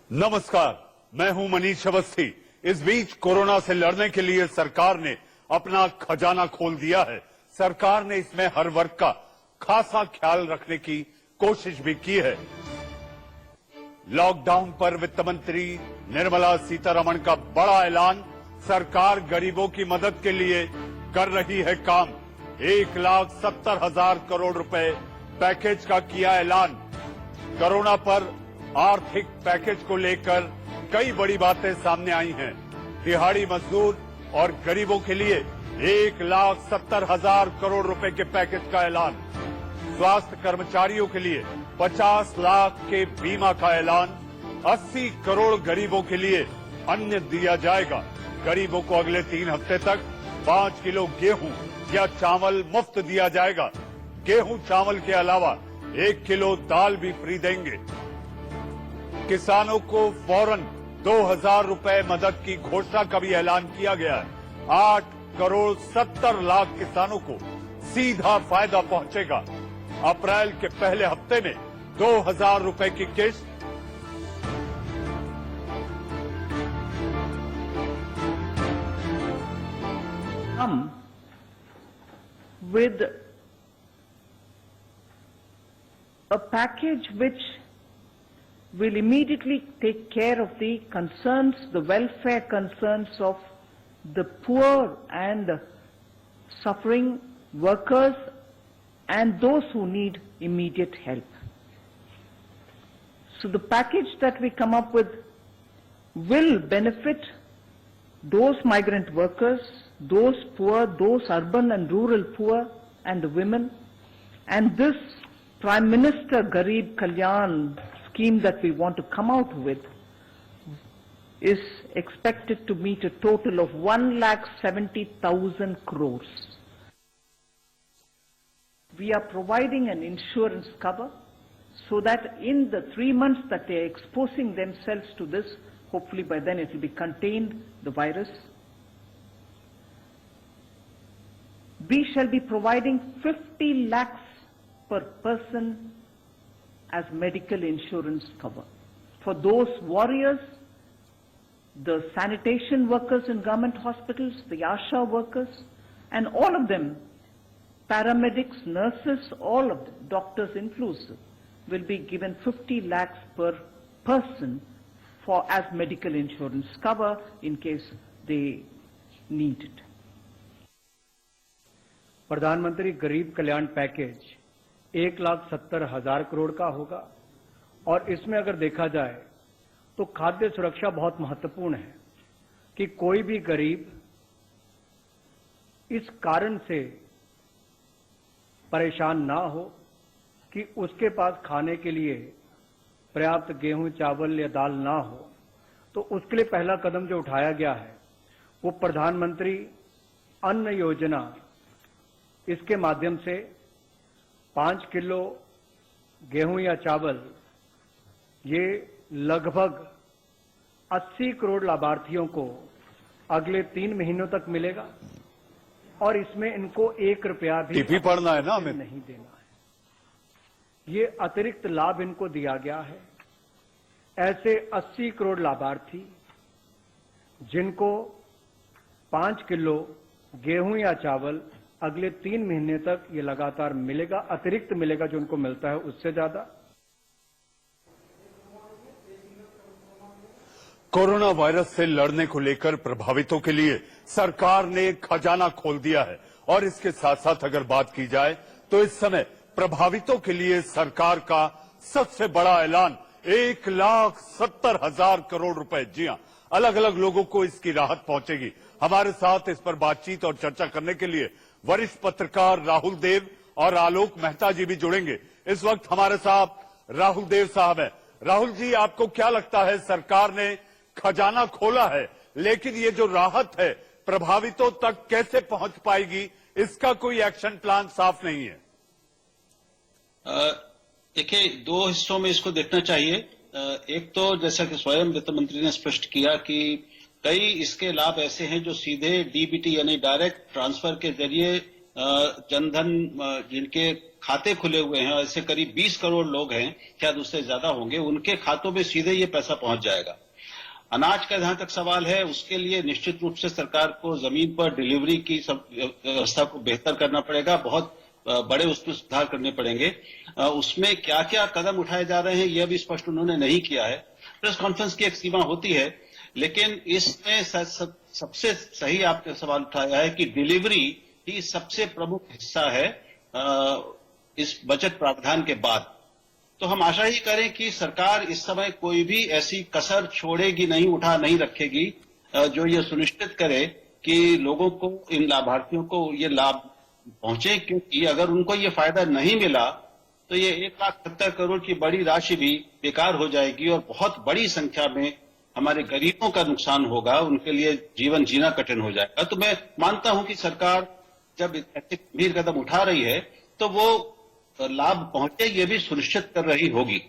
नमस्कार, मैं हूं मनीष अवस्थी। इस बीच कोरोना से लड़ने के लिए सरकार ने अपना खजाना खोल दिया है। सरकार ने इसमें हर वर्ग का खासा ख्याल रखने की कोशिश भी की है। लॉकडाउन पर वित्त मंत्री निर्मला सीतारमण का बड़ा ऐलान। सरकार गरीबों की मदद के लिए कर रही है काम। 1,70,000 करोड़ रुपए पैकेज का किया ऐलान। कोरोना पर आर्थिक पैकेज को लेकर कई बड़ी बातें सामने आई हैं। दिहाड़ी मजदूर और गरीबों के लिए 1,70,000 करोड़ रुपए के पैकेज का ऐलान। स्वास्थ्य कर्मचारियों के लिए 50 लाख के बीमा का ऐलान। 80 करोड़ गरीबों के लिए अन्न दिया जाएगा। गरीबों को अगले 3 हफ्ते तक 5 किलो गेहूं या चावल मुफ्त दिया जाएगा। गेहूं चावल के अलावा 1 किलो दाल भी फ्री देंगे। किसानों को फौरन 2,000 रुपए मदद की घोषणा का भी ऐलान किया गया है। 8 करोड़ 70 लाख किसानों को सीधा फायदा पहुंचेगा। अप्रैल के पहले हफ्ते में 2,000 रुपए की किस्त। With a package which will immediately take care of the concerns, the welfare concerns of the poor and suffering workers and those who need immediate help. So the package that we come up with will benefit those migrant workers, those poor, those urban and rural poor and the women. And this Prime Minister Garib Kalyan scheme that we want to come out with is expected to meet a total of 1,70,000 crores. We are providing an insurance cover so that in the 3 months that they are exposing themselves to this, hopefully by then it will be contained, the virus. We shall be providing 50 lakhs per person as medical insurance cover. For those warriors, the sanitation workers in government hospitals, the ASHA workers, and all of them, paramedics, nurses, all of them, doctors inclusive, will be given 50 lakhs per person for as medical insurance cover in case they need it. प्रधानमंत्री गरीब कल्याण package 1,70,000 crore का होगा और इसमें अगर देखा जाए तो खाद्य सुरक्षा बहुत महत्वपूर्ण है कि कोई भी गरीब इस कारण से परेशान ना हो कि उसके पास खाने के लिए पर्याप्त गेहूं, चावल या दाल ना हो। तो उसके लिए पहला कदम जो उठाया गया है वो प्रधानमंत्री अन्न योजना, इसके माध्यम से 5 किलो गेहूं या चावल ये लगभग 80 करोड़ लाभार्थियों को अगले 3 महीनों तक मिलेगा और इसमें इनको 1 रुपया भी पड़ना है ना, हमें नहीं देना है। ये अतिरिक्त लाभ इनको दिया गया है। ऐसे 80 करोड़ लाभार्थी जिनको 5 किलो गेहूं या चावल अगले 3 महीने तक ये लगातार मिलेगा, अतिरिक्त मिलेगा जो उनको मिलता है उससे ज्यादा। कोरोना वायरस से लड़ने को लेकर प्रभावितों के लिए सरकार ने खजाना खोल दिया है। और इसके साथ साथ अगर बात की जाए तो इस समय प्रभावितों के लिए सरकार का सबसे बड़ा ऐलान 1,70,000 करोड़ रुपए। जी हां, अलग अलग लोगों को इसकी राहत पहुंचेगी। हमारे साथ इस पर बातचीत और चर्चा करने के लिए वरिष्ठ पत्रकार राहुल देव और आलोक मेहता जी भी जुड़ेंगे। इस वक्त हमारे साथ राहुल देव साहब हैं। राहुल जी, आपको क्या लगता है, सरकार ने खजाना खोला है लेकिन ये जो राहत है प्रभावितों तक कैसे पहुंच पाएगी, इसका कोई एक्शन प्लान साफ नहीं है? देखिए, 2 हिस्सों में इसको देखना चाहिए। एक तो जैसा कि स्वयं वित्त मंत्री ने स्पष्ट किया कि कई इसके लाभ ऐसे हैं जो सीधे डीबीटी यानी डायरेक्ट ट्रांसफर के जरिए जनधन जिनके खाते खुले हुए हैं, ऐसे करीब 20 करोड़ लोग हैं, शायद उससे ज्यादा होंगे, उनके खातों में सीधे ये पैसा पहुंच जाएगा। अनाज का जहां तक सवाल है, उसके लिए निश्चित रूप से सरकार को जमीन पर डिलीवरी की सब व्यवस्था को बेहतर करना पड़ेगा, बहुत बड़े उसमें सुधार करने पड़ेंगे। उसमें क्या क्या कदम उठाए जा रहे हैं यह भी स्पष्ट उन्होंने नहीं किया है। प्रेस कॉन्फ्रेंस की एक सीमा होती है, लेकिन इसमें सबसे सही आपने सवाल उठाया है कि डिलीवरी ही सबसे प्रमुख हिस्सा है इस बजट प्रावधान के बाद। तो हम आशा ही करें कि सरकार इस समय कोई भी ऐसी कसर छोड़ेगी नहीं, उठा नहीं रखेगी, जो ये सुनिश्चित करे कि लोगों को, इन लाभार्थियों को ये लाभ पहुंचे, क्योंकि अगर उनको ये फायदा नहीं मिला तो ये 1,70,000 करोड़ की बड़ी राशि भी बेकार हो जाएगी और बहुत बड़ी संख्या में हमारे गरीबों का नुकसान होगा, उनके लिए जीवन जीना कठिन हो जाएगा। तो मैं मानता हूं कि सरकार जब ऐसे गंभीर कदम उठा रही है तो वो लाभ पहुंचे ये भी सुनिश्चित कर रही होगी।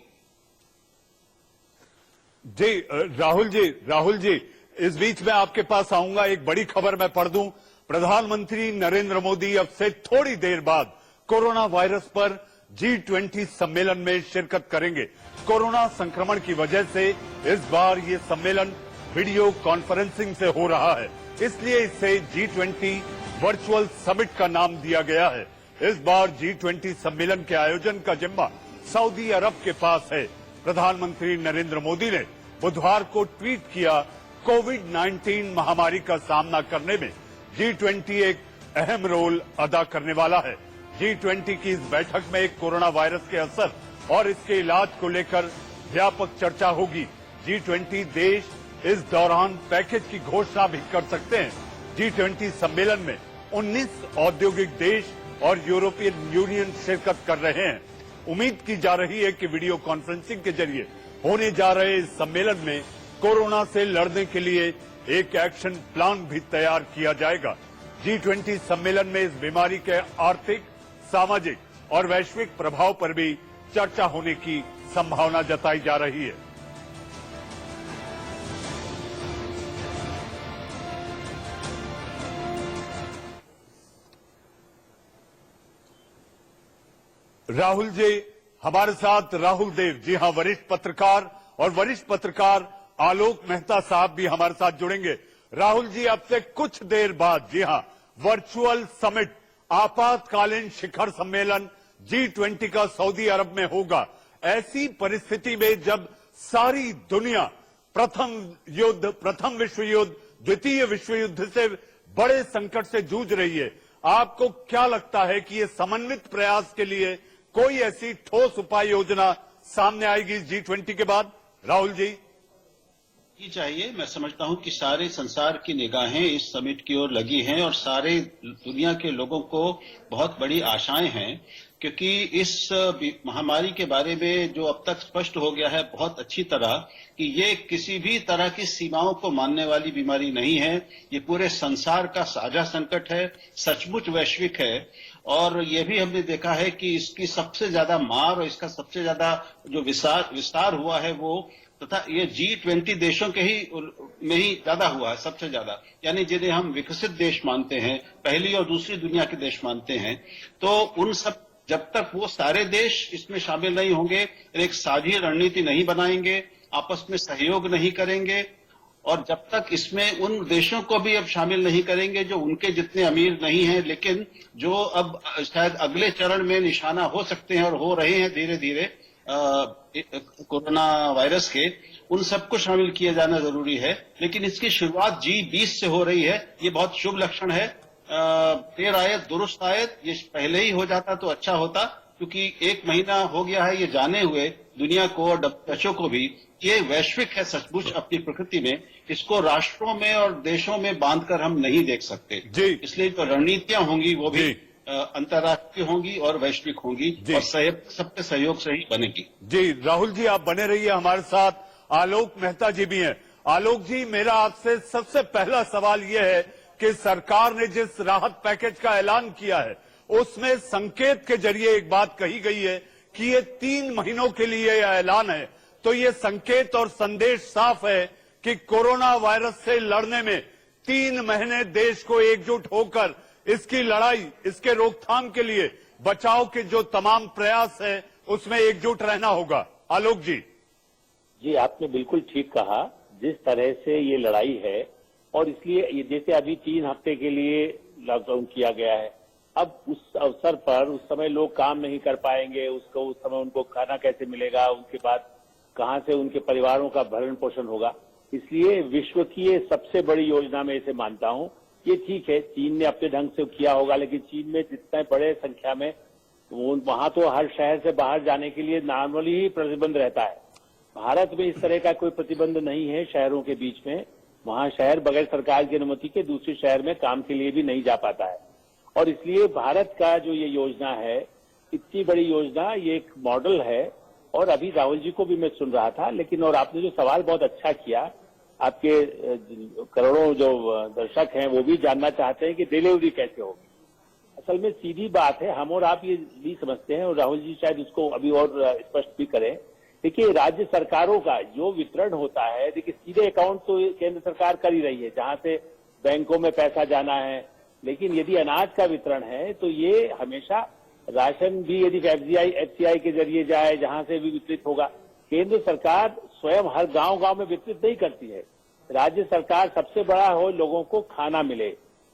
जी राहुल जी, इस बीच में आपके पास आऊंगा। एक बड़ी खबर मैं पढ़ दूं। प्रधानमंत्री नरेंद्र मोदी अब से थोड़ी देर बाद कोरोना वायरस पर G20 सम्मेलन में शिरकत करेंगे। कोरोना संक्रमण की वजह से इस बार ये सम्मेलन वीडियो कॉन्फ्रेंसिंग से हो रहा है, इसलिए इसे G20 वर्चुअल समिट का नाम दिया गया है। इस बार G20 सम्मेलन के आयोजन का जिम्मा सऊदी अरब के पास है। प्रधानमंत्री नरेंद्र मोदी ने बुधवार को ट्वीट किया, कोविड-19 महामारी का सामना करने में G20 एक अहम रोल अदा करने वाला है। G20 की इस बैठक में कोरोना वायरस के असर और इसके इलाज को लेकर व्यापक चर्चा होगी। G20 देश इस दौरान पैकेज की घोषणा भी कर सकते हैं। G20 सम्मेलन में 19 औद्योगिक देश और यूरोपियन यूनियन शिरकत कर रहे हैं। उम्मीद की जा रही है कि वीडियो कॉन्फ्रेंसिंग के जरिए होने जा रहे इस सम्मेलन में कोरोना से लड़ने के लिए एक एक्शन प्लान भी तैयार किया जाएगा। G20 सम्मेलन में इस बीमारी के आर्थिक, सामाजिक और वैश्विक प्रभाव पर भी चर्चा होने की संभावना जताई जा रही है। राहुल जी हमारे साथ, राहुल देव, जी हां, वरिष्ठ पत्रकार आलोक मेहता साहब भी हमारे साथ जुड़ेंगे। राहुल जी, अब से कुछ देर बाद, जी हां, वर्चुअल समिट, आपातकालीन शिखर सम्मेलन G20 का सऊदी अरब में होगा। ऐसी परिस्थिति में जब सारी दुनिया प्रथम विश्व युद्ध, द्वितीय विश्व युद्ध से बड़े संकट से जूझ रही है, आपको क्या लगता है कि ये समन्वित प्रयास के लिए कोई ऐसी ठोस उपाय योजना सामने आएगी G20 के बाद? राहुल जी चाहिए, मैं समझता हूं कि सारे संसार की निगाहें इस समिट की ओर लगी हैं और सारे दुनिया के लोगों को बहुत बड़ी आशाएं हैं, क्योंकि इस महामारी के बारे में जो अब तक स्पष्ट हो गया है बहुत अच्छी तरह कि ये किसी भी तरह की सीमाओं को मानने वाली बीमारी नहीं है। ये पूरे संसार का साझा संकट है, सचमुच वैश्विक है। और ये भी हमने देखा है कि इसकी सबसे ज्यादा मार और इसका सबसे ज्यादा जो विस्तार हुआ है वो तथा ये G20 देशों के ही में ही ज्यादा हुआ है, सबसे ज्यादा, यानी जिन्हें हम विकसित देश मानते हैं, पहली और दूसरी दुनिया के देश मानते हैं। तो उन सब, जब तक वो सारे देश इसमें शामिल नहीं होंगे, एक साझी रणनीति नहीं बनाएंगे, आपस में सहयोग नहीं करेंगे, और जब तक इसमें उन देशों को भी अब शामिल नहीं करेंगे जो उनके जितने अमीर नहीं हैं, लेकिन जो अब शायद अगले चरण में निशाना हो सकते हैं और हो रहे हैं धीरे धीरे कोरोना वायरस के, उन सबको शामिल किया जाना जरूरी है। लेकिन इसकी शुरुआत G20 से हो रही है, ये बहुत शुभ लक्षण है। देर आयत दुरुस्त आयत, ये पहले ही हो जाता तो अच्छा होता, क्योंकि 1 महीना हो गया है ये जाने हुए दुनिया को और WHO को भी, ये वैश्विक है सचमुच अपनी प्रकृति में, इसको राष्ट्रों में और देशों में बांधकर हम नहीं देख सकते। इसलिए जो रणनीतियां होंगी वो भी अंतर्राष्ट्रीय होंगी और वैश्विक होंगी और सबके सहयोग से ही बनेगी। जी राहुल जी, आप बने रहिए हमारे साथ। आलोक मेहता जी भी हैं। आलोक जी, मेरा आपसे सबसे पहला सवाल यह है कि सरकार ने जिस राहत पैकेज का ऐलान किया है उसमें संकेत के जरिए एक बात कही गई है कि ये 3 महीनों के लिए यह ऐलान है। तो ये संकेत और संदेश साफ है कि कोरोना वायरस से लड़ने में 3 महीने देश को एकजुट होकर इसकी लड़ाई, इसके रोकथाम के लिए बचाव के जो तमाम प्रयास है उसमें एकजुट रहना होगा। आलोक जी। जी, आपने बिल्कुल ठीक कहा। जिस तरह से ये लड़ाई है, और इसलिए ये जैसे अभी 3 हफ्ते के लिए लॉकडाउन किया गया है, अब उस अवसर पर उस समय लोग काम नहीं कर पाएंगे, उस समय उनको खाना कैसे मिलेगा, उसके बाद कहां से उनके परिवारों का भरण पोषण होगा। इसलिए विश्व की ये सबसे बड़ी योजना मैं इसे मानता हूं। ये ठीक है, चीन ने अपने ढंग से किया होगा, लेकिन चीन में जितने बड़े संख्या में वहां तो हर शहर से बाहर जाने के लिए नॉर्मली ही प्रतिबंध रहता है। भारत में इस तरह का कोई प्रतिबंध नहीं है शहरों के बीच में। वहां शहर बगैर सरकार की अनुमति के दूसरे शहर में काम के लिए भी नहीं जा पाता है। और इसलिए भारत का जो ये योजना है, इतनी बड़ी योजना, ये एक मॉडल है। और अभी राहुल जी को भी मैं सुन रहा था, लेकिन और आपने जो सवाल बहुत अच्छा किया, आपके करोड़ों जो दर्शक हैं वो भी जानना चाहते हैं कि डिलीवरी कैसे होगी। असल में सीधी बात है, हम और आप ये भी समझते हैं, और राहुल जी शायद उसको अभी और स्पष्ट भी करें। देखिए, राज्य सरकारों का जो वितरण होता है, देखिए सीधे अकाउंट तो केंद्र सरकार कर ही रही है, जहां से बैंकों में पैसा जाना है। लेकिन यदि अनाज का वितरण है तो ये हमेशा राशन भी यदि एफसीआई के जरिए जाए, जहां से भी वितरित होगा। केंद्र सरकार स्वयं हर गांव-गांव में वितरित नहीं करती है। राज्य सरकार सबसे बड़ा हो, लोगों को खाना मिले।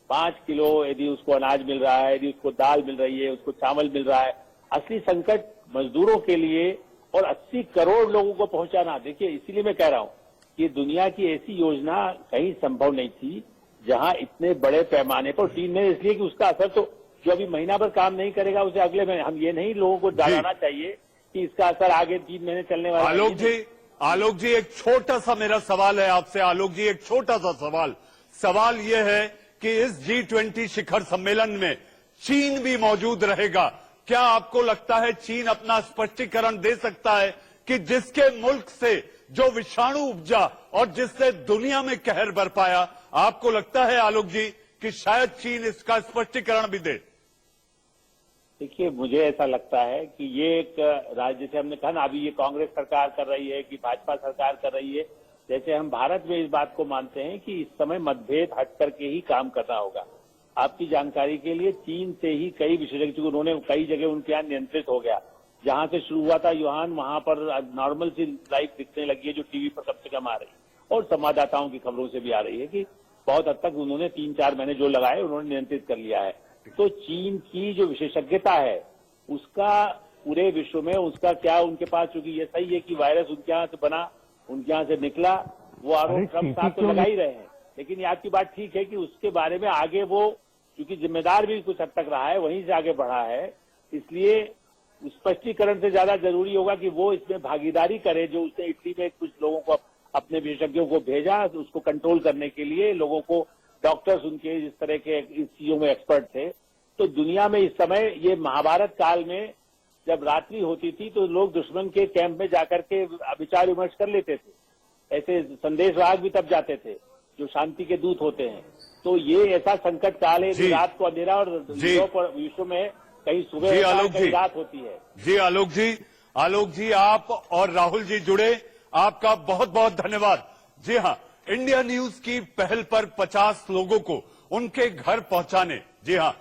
5 किलो यदि उसको अनाज मिल रहा है, यदि उसको दाल मिल रही है, उसको चावल मिल रहा है। असली संकट मजदूरों के लिए और 80 करोड़ लोगों को पहुंचाना। देखिए, इसीलिए मैं कह रहा हूं कि दुनिया की ऐसी योजना कहीं संभव नहीं थी जहां इतने बड़े पैमाने पर 3 महीने, इसलिए कि उसका असर तो जो अभी महीना भर काम नहीं करेगा उसे अगले महीने, हम ये नहीं लोगों को डालना चाहिए कि इसका असर आगे 3 महीने चलने वाला है। आलोक जी एक छोटा सा मेरा सवाल है आपसे। आलोक जी, एक छोटा सा सवाल ये है कि इस G20 शिखर सम्मेलन में चीन भी मौजूद रहेगा। क्या आपको लगता है चीन अपना स्पष्टीकरण दे सकता है कि जिसके मुल्क से जो विषाणु उपजा और जिससे दुनिया में कहर बरपाया, आपको लगता है आलोक जी कि शायद चीन इसका स्पष्टीकरण भी दे? देखिए, मुझे ऐसा लगता है कि ये एक राज्य, जैसे हमने कहा ना, अभी ये कांग्रेस सरकार कर रही है कि भाजपा सरकार कर रही है, जैसे हम भारत में इस बात को मानते हैं कि इस समय मतभेद हट करके ही काम करना होगा। आपकी जानकारी के लिए, चीन से ही कई विशेषज्ञ, उन्होंने कई जगह उनके यहाँ नियंत्रित हो गया। जहां से शुरू हुआ था युहान, वहां पर नॉर्मल सी लाइफ दिखने लगी है, जो टीवी पर कम से कम आ रही है और संवाददाताओं की खबरों से भी आ रही है कि बहुत हद तक उन्होंने 3-4 महीने जो लगाए उन्होंने नियंत्रित कर लिया है। तो चीन की जो विशेषज्ञता है, उसका पूरे विश्व में उसका क्या, उनके पास, चूंकि ये सही है कि वायरस उनके यहाँ से बना, उनके यहाँ से निकला, वो आरोप ट्रंप साहब तो लगा ही रहे हैं। लेकिन ये आपकी बात ठीक है कि उसके बारे में आगे वो, क्योंकि जिम्मेदार भी कुछ हद तक रहा है, वहीं से आगे बढ़ा है। इसलिए स्पष्टीकरण से ज्यादा जरूरी होगा कि वो इसमें भागीदारी करे। जो उसने इटली में कुछ लोगों को, अपने विशेषज्ञों को भेजा उसको कंट्रोल करने के लिए, लोगों को, डॉक्टर्स उनके इस तरह के इस चीजों में एक्सपर्ट थे। तो दुनिया में इस समय, ये महाभारत काल में जब रात्रि होती थी तो लोग दुश्मन के कैंप में जाकर के विचार विमर्श कर लेते थे। ऐसे संदेशवाहक भी तब जाते थे जो शांति के दूत होते हैं। तो ये ऐसा संकट काल है कि रात को अंधेरा, और विश्व में कहीं सुबह कहीं रात होती है। जी आलोक जी, आप और राहुल जी जुड़े, आपका बहुत बहुत धन्यवाद। जी हाँ, इंडिया न्यूज की पहल पर 50 लोगों को उनके घर पहुंचाने, जी हाँ,